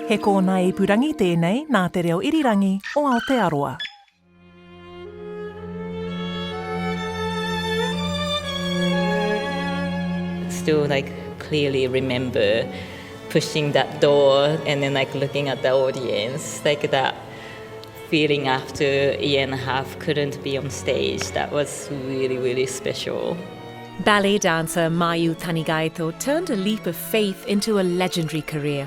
He kōna I purangi tēnei nā te reo irirangi o Aotearoa. Still clearly remember pushing that door and then looking at the audience, that feeling after a year and a half couldn't be on stage. That was really, really special. Ballet dancer Mayu Tanigaito turned a leap of faith into a legendary career.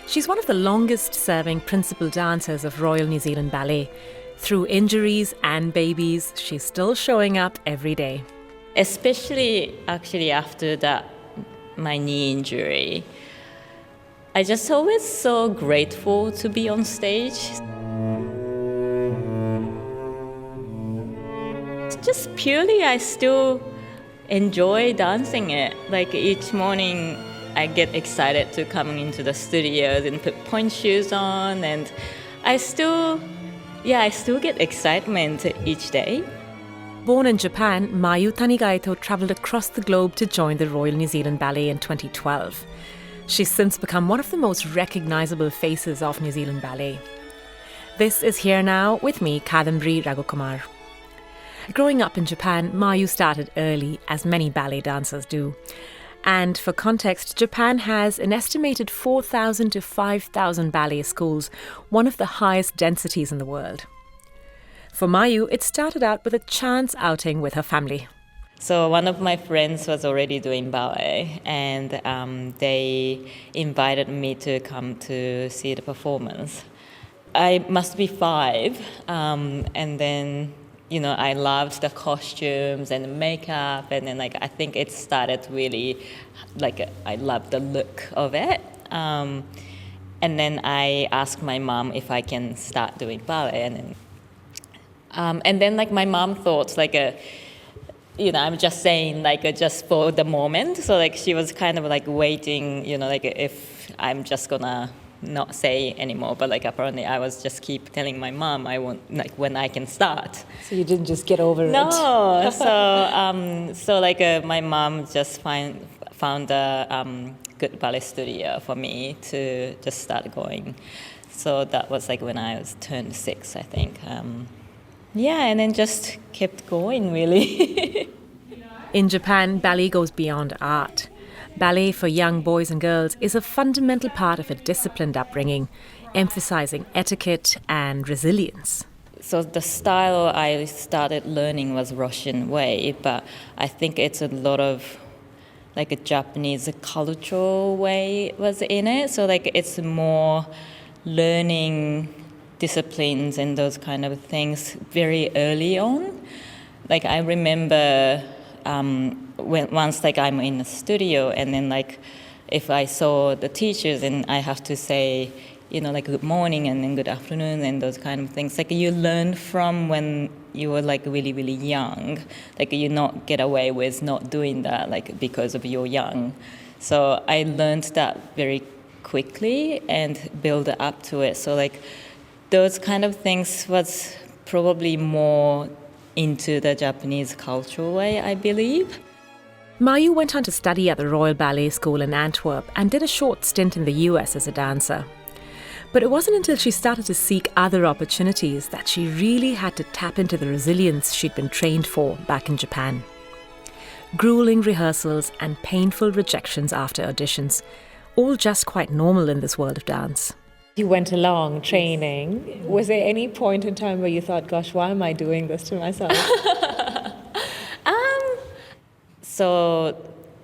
She's one of the longest-serving principal dancers of Royal New Zealand Ballet. Through injuries and babies, she's still showing up every day. Especially actually after my knee injury, I just always so grateful to be on stage. Just purely, I still enjoy dancing it. Each morning, I get excited to come into the studios and put pointe shoes on, and I still get excitement each day. Born in Japan, Mayu Tanigaito travelled across the globe to join the Royal New Zealand Ballet in 2012. She's since become one of the most recognisable faces of New Zealand Ballet. This is Here Now with me, Kadambari Raghukumar. Growing up in Japan, Mayu started early, as many ballet dancers do. And for context, Japan has an estimated 4,000 to 5,000 ballet schools, one of the highest densities in the world. For Mayu, it started out with a chance outing with her family. So one of my friends was already doing ballet, and they invited me to come to see the performance. I must be 5, and then I loved the costumes and the makeup, and then I think it started really I loved the look of it. And then I asked my mom if I can start doing ballet, and then my mom thought I'm just saying just for the moment. So she was kind of waiting, if I'm just gonna not say anymore. But apparently I was just keep telling my mom I want when I can start. So you didn't just get over it. No. So my mom just found a good ballet studio for me to just start going. So that was when I was turned 6, I think. And then just kept going, really. In Japan, ballet goes beyond art. Ballet for young boys and girls is a fundamental part of a disciplined upbringing, emphasizing etiquette and resilience. So the style I started learning was Russian way, but I think it's a lot of a Japanese cultural way was in it. So it's more learning disciplines and those kind of things very early on. I remember once I'm in the studio, and then if I saw the teachers and I have to say good morning and then good afternoon and those kind of things, you learn from when you were really, really young, you not get away with not doing that because of you're young. So I learned that very quickly and build up to it. So those kind of things was probably more into the Japanese cultural way, I believe. Mayu went on to study at the Royal Ballet School in Antwerp and did a short stint in the US as a dancer. But it wasn't until she started to seek other opportunities that she really had to tap into the resilience she'd been trained for back in Japan. Grueling rehearsals and painful rejections after auditions, all just quite normal in this world of dance. You went along training. Was there any point in time where you thought, gosh, why am I doing this to myself? So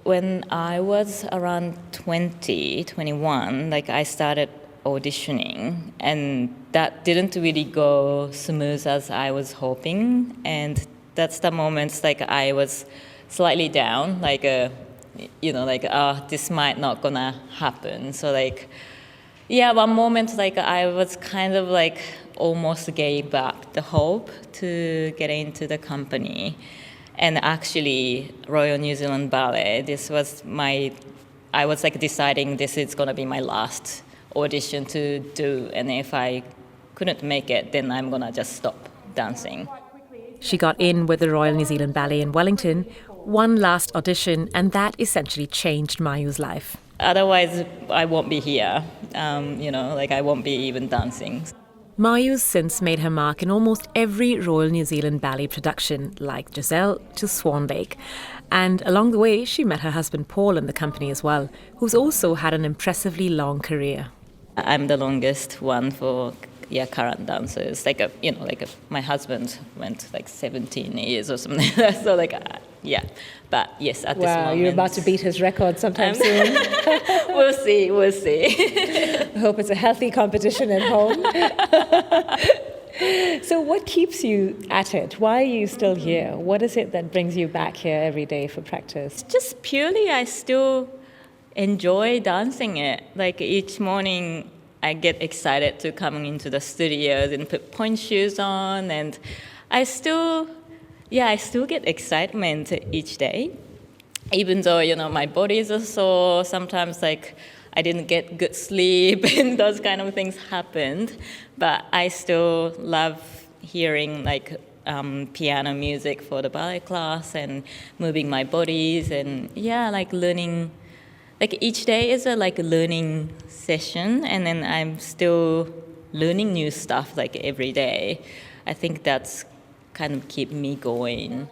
when I was around 21, I started auditioning, and that didn't really go smooth as I was hoping. And that's the moments I was slightly down, this might not gonna happen. So one moment I was kind of almost gave up the hope to get into the company. And actually, Royal New Zealand Ballet, I was deciding this is gonna be my last audition to do, and if I couldn't make it, then I'm gonna just stop dancing. She got in with the Royal New Zealand Ballet in Wellington, one last audition, and that essentially changed Mayu's life. Otherwise, I won't be here. I won't be even dancing. Mayu's since made her mark in almost every Royal New Zealand Ballet production, like Giselle to Swan Lake. And along the way, she met her husband Paul in the company as well, who's also had an impressively long career. I'm the longest one for current dancers. My husband went 17 years or something. So but yes, at this moment. Wow, you're about to beat his record sometime soon. We'll see. I hope it's a healthy competition at home. So what keeps you at it? Why are you still here? What is it that brings you back here every day for practice? Just purely, I still enjoy dancing it. Each morning, I get excited to come into the studios and put pointe shoes on, and I still get excitement each day, even though my body is sore. Sometimes I didn't get good sleep and those kind of things happened, but I still love hearing piano music for the ballet class and moving my bodies and learning. Each day is a learning session, and then I'm still learning new stuff every day. I think that's kind of keep me going.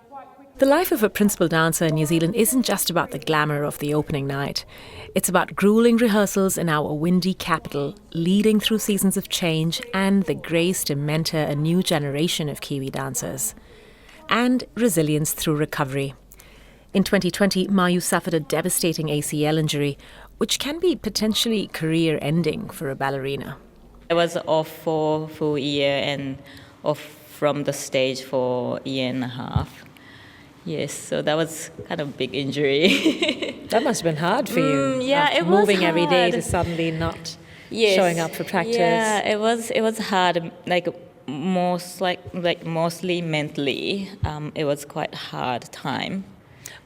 The life of a principal dancer in New Zealand isn't just about the glamour of the opening night. It's about grueling rehearsals in our windy capital, leading through seasons of change, and the grace to mentor a new generation of Kiwi dancers. And resilience through recovery. In 2020, Mayu suffered a devastating ACL injury, which can be potentially career-ending for a ballerina. I was off for a full year and off from the stage for a year and a half. Yes, so that was kind of a big injury. That must have been hard for you. It was moving hard. every day to suddenly not showing up for practice. Yeah, it was hard. Mostly mentally, it was quite hard time.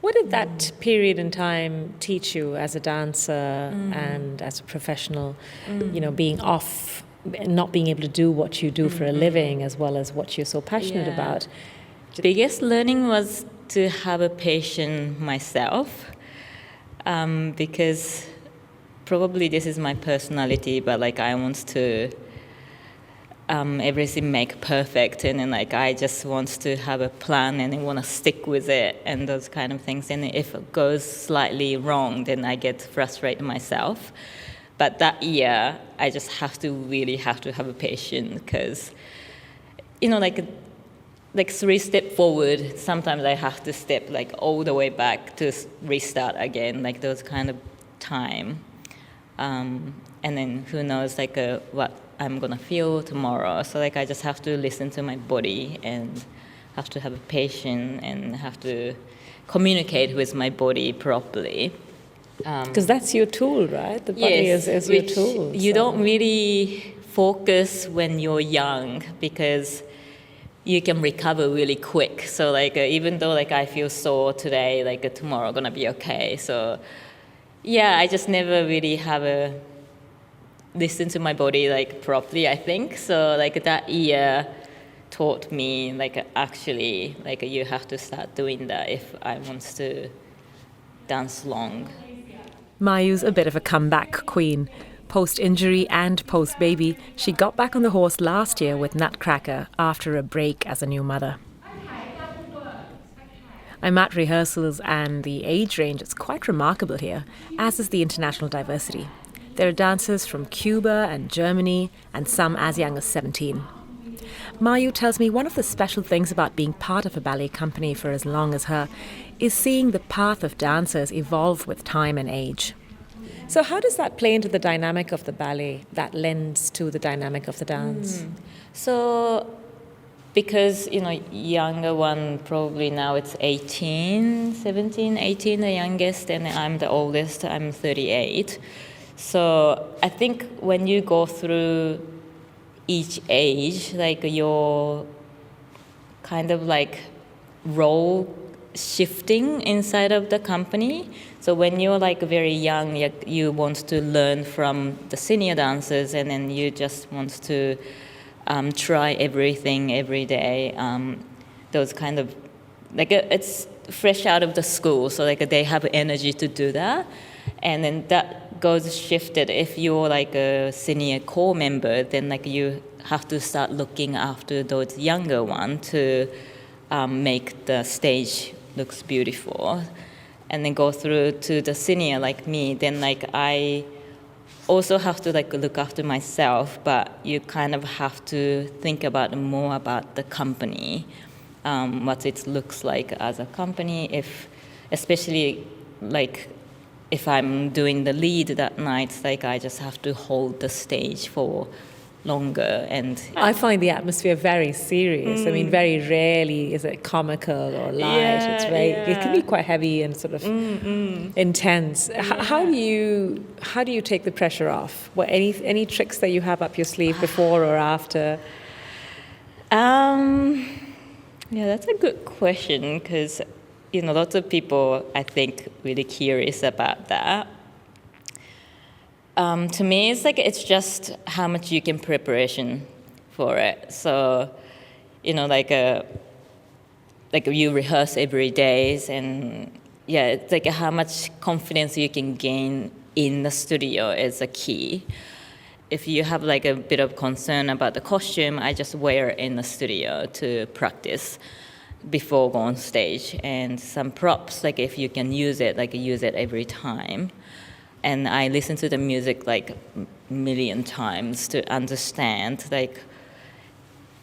What did that period in time teach you as a dancer and as a professional? Being off, not being able to do what you do for a living, as well as what you're so passionate about. The biggest learning was to have a patience myself, because probably this is my personality, but I want to everything make perfect, and then I just want to have a plan and I want to stick with it and those kind of things. And if it goes slightly wrong, then I get frustrated myself. But that year, I just really have to have a patience, because, 3 steps forward, sometimes I have to step all the way back to restart again, those kind of time. And then who knows what I'm gonna feel tomorrow. So I just have to listen to my body and have to have a patience and have to communicate with my body properly. Because that's your tool, right? The body is your tool. You don't really focus when you're young, because you can recover really quick. So even though I feel sore today, tomorrow gonna be okay. So I just never really have a listen to my body properly, I think. So that year taught me actually you have to start doing that if I want to dance long. Mayu's a bit of a comeback queen. Post-injury and post-baby, she got back on the horse last year with Nutcracker after a break as a new mother. I'm at rehearsals, and the age range is quite remarkable here, as is the international diversity. There are dancers from Cuba and Germany, and some as young as 17. Mayu tells me one of the special things about being part of a ballet company for as long as her is seeing the path of dancers evolve with time and age. So how does that play into the dynamic of the ballet, that lends to the dynamic of the dance? So, because, younger one, probably now it's 17, 18, the youngest, and I'm the oldest, I'm 38. So I think when you go through each age, your kind of role shifting inside of the company. So when you're very young, you want to learn from the senior dancers, and then you just want to try everything every day. Those kind of it's fresh out of the school, so they have energy to do that, and then goes shifted. If you're like a senior core member, then like you have to start looking after those younger ones to make the stage looks beautiful. And then go through to the senior like me, then like I also have to like look after myself, but you kind of have to think about more about the company, what it looks like as a company, especially like if I'm doing the lead that night, like I just have to hold the stage for longer. And I find the atmosphere very serious. I mean, very rarely is it comical or light. It can be quite heavy and sort of intense. How do you take the pressure off? What any tricks that you have up your sleeve before or after? That's a good question, because lots of people I think really curious about that. To me, it's just how much you can preparation for it. So, like you rehearse every day, and it's like how much confidence you can gain in the studio is a key. If you have like a bit of concern about the costume, I just wear it in the studio to practice before going on stage. And some props, like if you can use it, like use it every time. And I listen to the music like a million times to understand like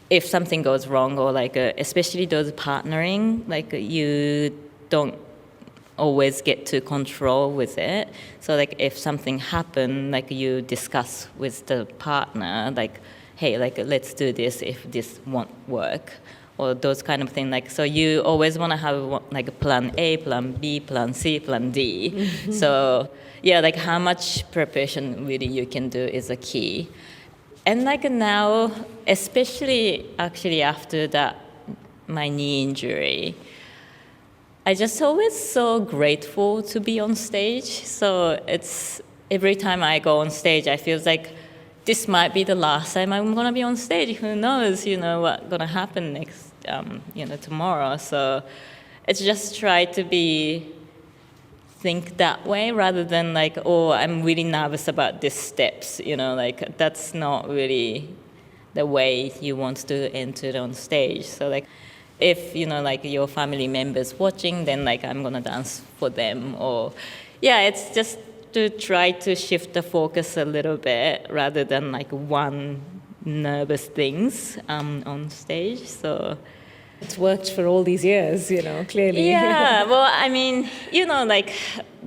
if something goes wrong, or like especially those partnering, like you don't always get to control with it. So like if something happened, like you discuss with the partner, like, hey, like let's do this if this won't work, or those kind of things. Like, so you always want to have like a plan A, plan B, plan C, plan D. So like how much preparation really you can do is a key. And like now, especially actually after that, my knee injury, I just always so grateful to be on stage. So it's every time I go on stage, I feel like this might be the last time I'm gonna be on stage. Who knows, what's gonna happen next, tomorrow. So it's just try to think that way rather than like, oh, I'm really nervous about these steps. Like that's not really the way you want to enter on stage. So like, if like your family members watching, then like I'm gonna dance for them, or it's just to try to shift the focus a little bit rather than like one nervous things on stage. So it's worked for all these years, clearly. Yeah, well, I mean, like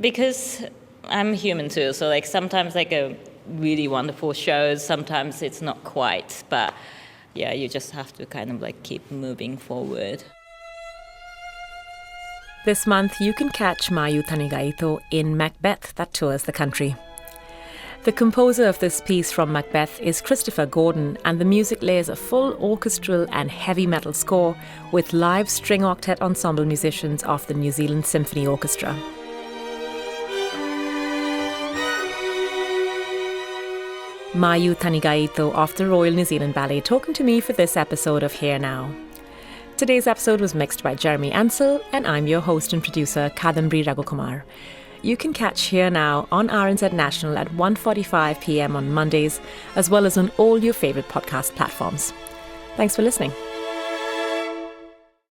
because I'm human too, so like sometimes like a really wonderful shows, sometimes it's not quite, but you just have to kind of like keep moving forward. This month, you can catch Mayu Tanigaito in Macbeth that tours the country. The composer of this piece from Macbeth is Christopher Gordon, and the music layers a full orchestral and heavy metal score with live string octet ensemble musicians of the New Zealand Symphony Orchestra. Mayu Tanigaito of the Royal New Zealand Ballet talking to me for this episode of Here Now. Today's episode was mixed by Jeremy Ansell, and I'm your host and producer, Kadambari Raghukumar. You can catch Here Now on RNZ National at 1:45 p.m. on Mondays, as well as on all your favourite podcast platforms. Thanks for listening.